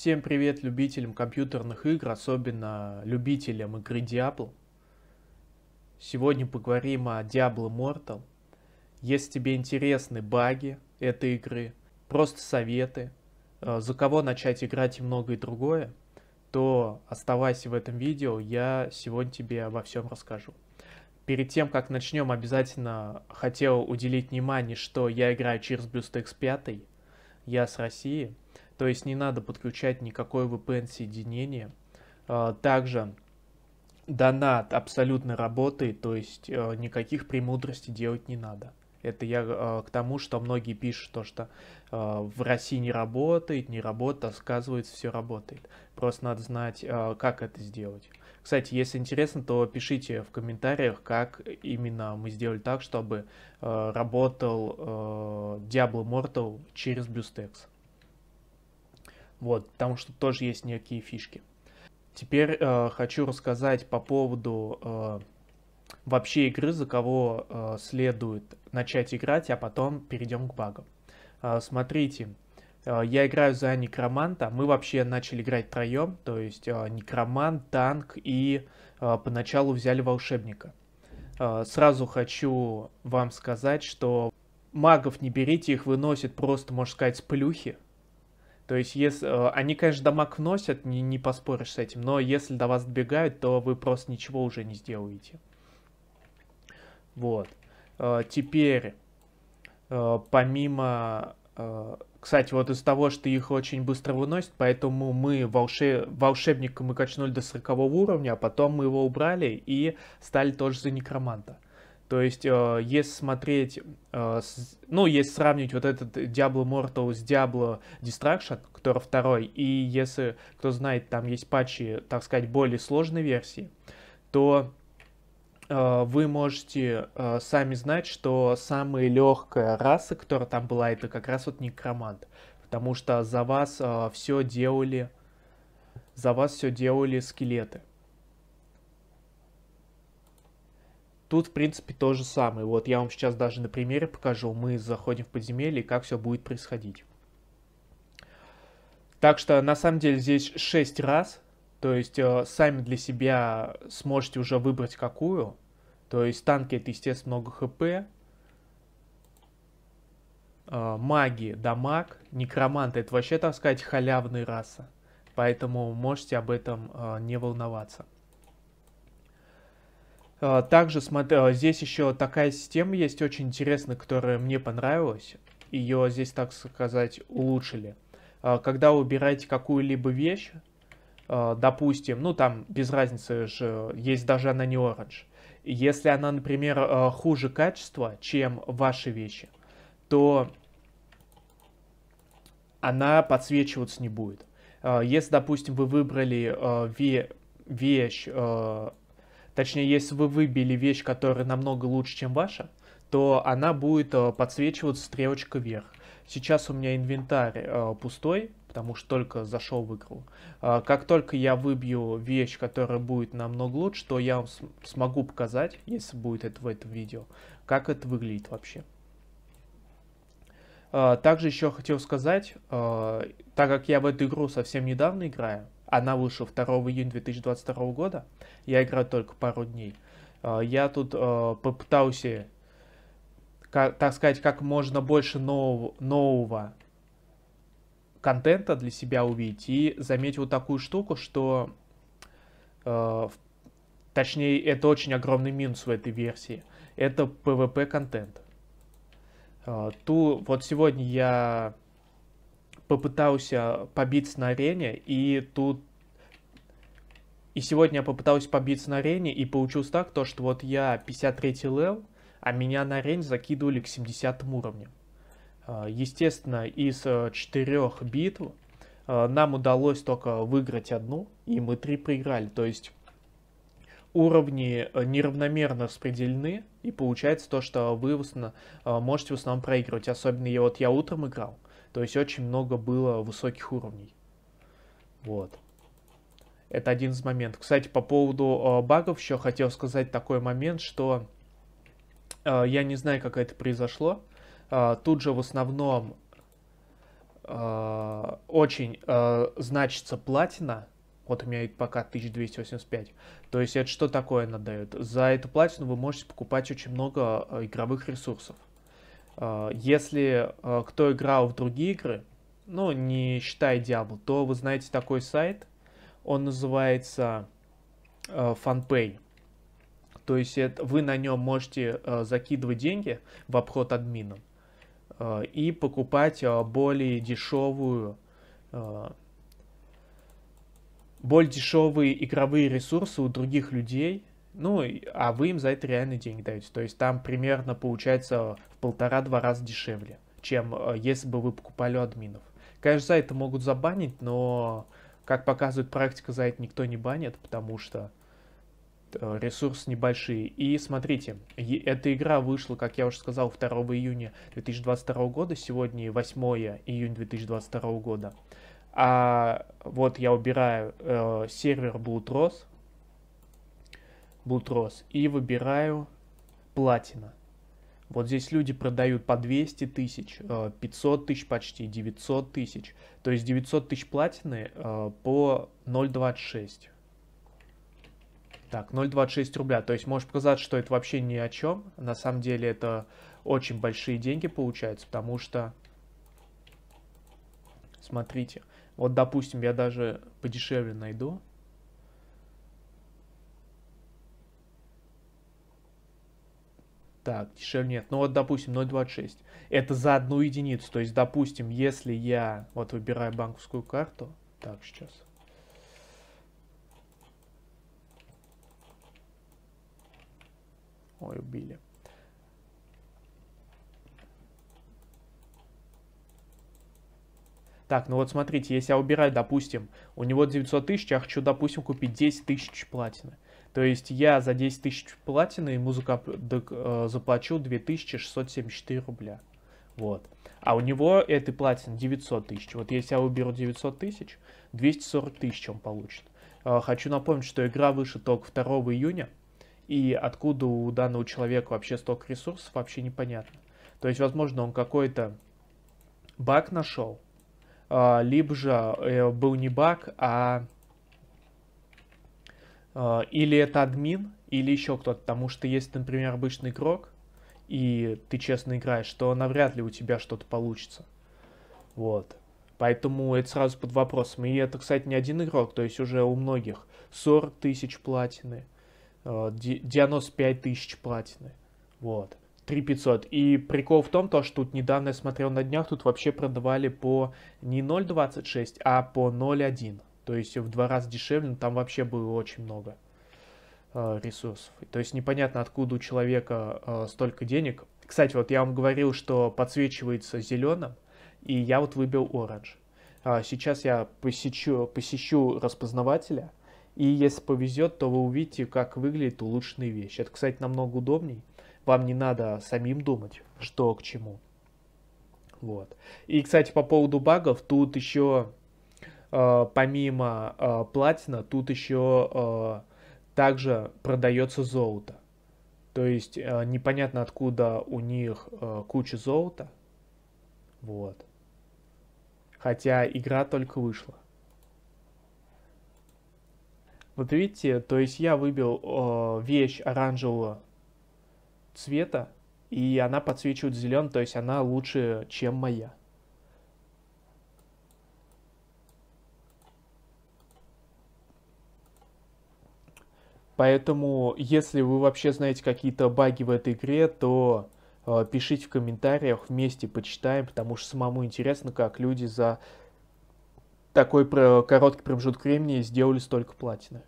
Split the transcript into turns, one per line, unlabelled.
Всем привет любителям компьютерных игр, особенно любителям игры Diablo. Сегодня поговорим о Diablo Immortal. Если тебе интересны баги этой игры, просто советы, за кого начать играть и многое другое, то оставайся в этом видео, я сегодня тебе обо всем расскажу. Перед тем, как начнем, обязательно хотел уделить внимание, что я играю через BlueStacks 5, я с России, то есть не надо подключать никакое VPN-соединение. Также донат абсолютно работает, то есть никаких премудростей делать не надо. Это я к тому, что многие пишут, то, что в России не работает, оказывается, все работает. Просто надо знать, как это сделать. Кстати, если интересно, то пишите в комментариях, как именно мы сделали так, чтобы работал Diablo Immortal через BlueStacks. Вот, потому что тоже есть некие фишки. Теперь хочу рассказать по поводу вообще игры, за кого следует начать играть, а потом перейдем к багам. Смотрите, я играю за Некроманта. Мы вообще начали играть втроем, то есть Некромант, танк и поначалу взяли волшебника. Сразу хочу вам сказать, что магов не берите, их выносят просто, можно сказать, с плюхи. То есть, если они, конечно, дамаг вносят, не поспоришь с этим, но если до вас добегают, то вы просто ничего уже не сделаете. Вот. Теперь, помимо... Кстати, вот из-за того, что их очень быстро выносят, поэтому мы волшебника мы качнули до 40 уровня, а потом мы его убрали и стали тоже за некроманта. То есть, если смотреть, если сравнить вот этот Diablo Immortal с Diablo Destruction, который второй, и если, кто знает, там есть патчи, так сказать, более сложной версии, то вы можете сами знать, что самая легкая раса, которая там была, это как раз вот некромант. Потому что за вас все делали скелеты. Тут, в принципе, то же самое. Вот я вам сейчас даже на примере покажу. Мы заходим в подземелье, и как все будет происходить. Так что, на самом деле, здесь 6 раз. То есть, сами для себя сможете уже выбрать какую. То есть, танки — это, естественно, много хп. Маги — дамаг. Некроманты — это вообще, так сказать, халявная раса. Поэтому можете об этом не волноваться. Также здесь еще такая система есть очень интересная, которая мне понравилась. Ее здесь, так сказать, улучшили. Когда вы убираете какую-либо вещь, допустим, ну там без разницы же, есть даже она не оранж. Если она, например, хуже качества, чем ваши вещи, то она подсвечиваться не будет. Если, допустим, вы выбрали вещь... Точнее, если вы выбили вещь, которая намного лучше, чем ваша, то она будет подсвечиваться стрелочкой вверх. Сейчас у меня инвентарь пустой, потому что только зашел в игру. Как только я выбью вещь, которая будет намного лучше, то я вам смогу показать, если будет это в этом видео, как это выглядит вообще. Также еще хотел сказать, так как я в эту игру совсем недавно играю, она вышла 2 июня 2022 года, я играю только пару дней, я тут попытался, так сказать, как можно больше нового контента для себя увидеть, и заметил вот такую штуку, что, точнее, это очень огромный минус в этой версии, это PvP контент. Вот сегодня я попытался побиться на арене, и сегодня я попытался побиться на арене, и получилось так, что вот я 53 левел, а меня на арене закидывали к 70 уровню. Естественно, из 4 битв нам удалось только выиграть одну, и мы 3 проиграли. То есть уровни неравномерно распределены, и получается то, что вы можете в основном проигрывать. Особенно я утром играл, то есть очень много было высоких уровней. Вот. Это один из моментов. Кстати, по поводу багов еще хотел сказать такой момент, что я не знаю, как это произошло. Тут же в основном очень значится платина. Вот у меня пока 1285. То есть это что такое она дает? За эту платину вы можете покупать очень много игровых ресурсов. Если кто играл в другие игры, ну, не считая Diablo, то вы знаете такой сайт. Он называется FunPay. То есть вы на нем можете закидывать деньги в обход админам и покупать более дешевые игровые ресурсы у других людей, ну, а вы им за это реально деньги даете. То есть там примерно получается в 1,5-2 раза дешевле, чем если бы вы покупали у админов. Конечно, за это могут забанить, но, как показывает практика, за это никто не банит, потому что ресурсы небольшие. И смотрите, эта игра вышла, как я уже сказал, 2 июня 2022 года, сегодня 8 июня 2022 года. А вот я убираю сервер Blood Rose и выбираю Platina. Вот здесь люди продают по 200 тысяч, 500 тысяч почти, 900 тысяч. То есть 900 тысяч платины по 0,26. Так, 0,26 рубля. То есть может показаться, что это вообще ни о чем. На самом деле это очень большие деньги получаются, потому что, смотрите, вот допустим, я даже подешевле найду. Так, дешевле нет. Ну вот, допустим, 0,26. Это за одну единицу. То есть, допустим, если я вот выбираю банковскую карту. Так, сейчас. Ой, убили. Так, ну вот смотрите, если я убираю, допустим, у него 900 тысяч, я хочу, допустим, купить 10 тысяч платины. То есть я за 10 тысяч платины ему заплачу 2674 рубля. Вот. А у него этой платины 900 тысяч. Вот если я уберу 900 тысяч, 240 тысяч он получит. Хочу напомнить, что игра вышла только 2 июня. И откуда у данного человека вообще столько ресурсов, вообще непонятно. То есть, возможно, он какой-то баг нашел. Либо же был не баг, или это админ, или еще кто-то. Потому что если ты, например, обычный игрок, и ты честно играешь, то навряд ли у тебя что-то получится. Вот. Поэтому это сразу под вопросом. И это, кстати, не один игрок, то есть уже у многих 40 тысяч платины, 95 тысяч платины. Вот. 3500. И прикол в том, что тут недавно я смотрел на днях, тут вообще продавали по не 0,26, а по 0,1. То есть в 2 раза дешевле, но там вообще было очень много ресурсов. То есть непонятно, откуда у человека столько денег. Кстати, вот я вам говорил, что подсвечивается зеленым, и я вот выбил оранж. Сейчас я посещу распознавателя, и если повезет, то вы увидите, как выглядит улучшенная вещь. Это, кстати, намного удобней. Вам не надо самим думать, что к чему. Вот. И, кстати, по поводу багов, тут еще, помимо платина, тут еще также продается золото. То есть непонятно, откуда у них куча золота. Вот. Хотя игра только вышла. Вот видите, то есть я выбил вещь оранжевого цвета, и она подсвечивает зеленым, то есть она лучше, чем моя. Поэтому, если вы вообще знаете какие-то баги в этой игре, то пишите в комментариях, вместе почитаем, потому что самому интересно, как люди за такой короткий промежуток времени сделали столько платины.